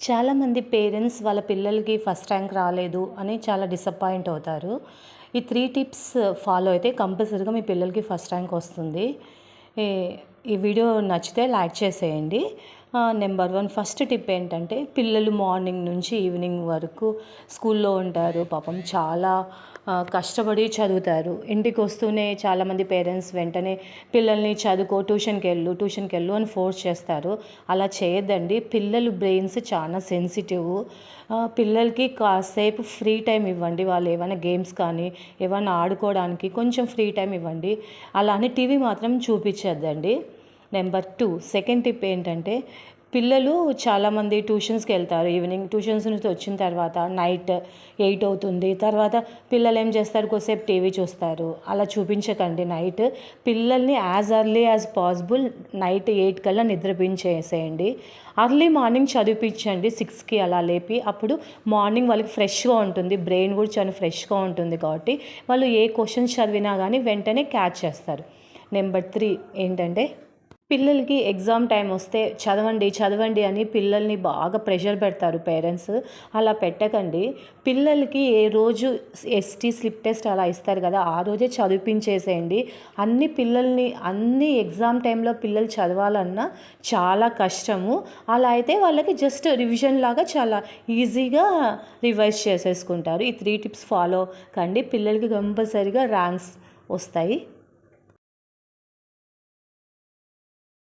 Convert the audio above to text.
చాలామంది పేరెంట్స్ వాళ్ళ పిల్లలకి ఫస్ట్ ర్యాంక్ రాలేదు అని చాలా డిసప్పాయింట్ అవుతారు. ఈ 3 టిప్స్ ఫాలో అయితే కంపల్సరీగా మీ పిల్లలకి ఫస్ట్ ర్యాంక్ వస్తుంది. ఈ ఈ వీడియో నచ్చితే లైక్ చేసేయండి. నెంబర్ 1 ఫస్ట్ టిప్ ఏంటంటే, పిల్లలు మార్నింగ్ నుంచి ఈవినింగ్ వరకు స్కూల్లో ఉంటారు. పాపం చాలా కష్టపడి చదువుతారు. ఇంటికి వస్తూనే చాలామంది పేరెంట్స్ వెంటనే పిల్లల్ని చదువుకో, ట్యూషన్‌కెళ్ళు అని ఫోర్స్ చేస్తారు. అలా చేయొద్దండి. పిల్లలు బ్రెయిన్స్ చాలా సెన్సిటివ్. పిల్లలకి కాసేపు ఫ్రీ టైం ఇవ్వండి. వాళ్ళు ఏమైనా గేమ్స్ కానీ, ఏమైనా ఆడుకోవడానికి కొంచెం ఫ్రీ టైం ఇవ్వండి. అలా అని టీవీ మాత్రం చూపించొద్దండి. నెంబర్ 2 సెకండ్ టిప్ ఏంటంటే, పిల్లలు చాలామంది ట్యూషన్స్‌కి వెళ్తారు. ఈవినింగ్ ట్యూషన్స్ నుంచి వచ్చిన తర్వాత నైట్ 8 అవుతుంది. తర్వాత పిల్లలు ఏం చేస్తారు, కొద్దిసేపు టీవీ చూస్తారు. అలా చూపించకండి నైట్. పిల్లల్ని as early as possible night 8 కల్లా నిద్రపించేసేయండి. అర్లీ మార్నింగ్ చదివిపించండి 6కి అలా లేపి. అప్పుడు మార్నింగ్ వాళ్ళకి ఫ్రెష్‌గా ఉంటుంది. బ్రెయిన్ కూడా చాలా ఫ్రెష్‌గా ఉంటుంది కాబట్టి వాళ్ళు ఏ క్వశ్చన్స్ చదివినా కానీ వెంటనే క్యాచ్ చేస్తారు. నెంబర్ 3 ఏంటంటే, పిల్లలకి ఎగ్జామ్ టైం వస్తే చదవండి అని పిల్లల్ని బాగా ప్రెషర్ పెడతారు పేరెంట్స్. అలా పెట్టకండి. పిల్లలకి ఏ రోజు ఎస్టీ స్లిప్ టెస్ట్ అలా ఇస్తారు కదా, ఆ రోజే చదివిపించేసేయండి. అన్ని ఎగ్జామ్ టైంలో పిల్లలు చదవాలన్నా చాలా కష్టము. అలా అయితే వాళ్ళకి జస్ట్ రివిజన్ లాగా చాలా ఈజీగా రివైజ్ చేసేసుకుంటారు. ఈ 3 టిప్స్ ఫాలో కండి. పిల్లలకి కంపల్సరీగా ర్యాంక్స్ వస్తాయి.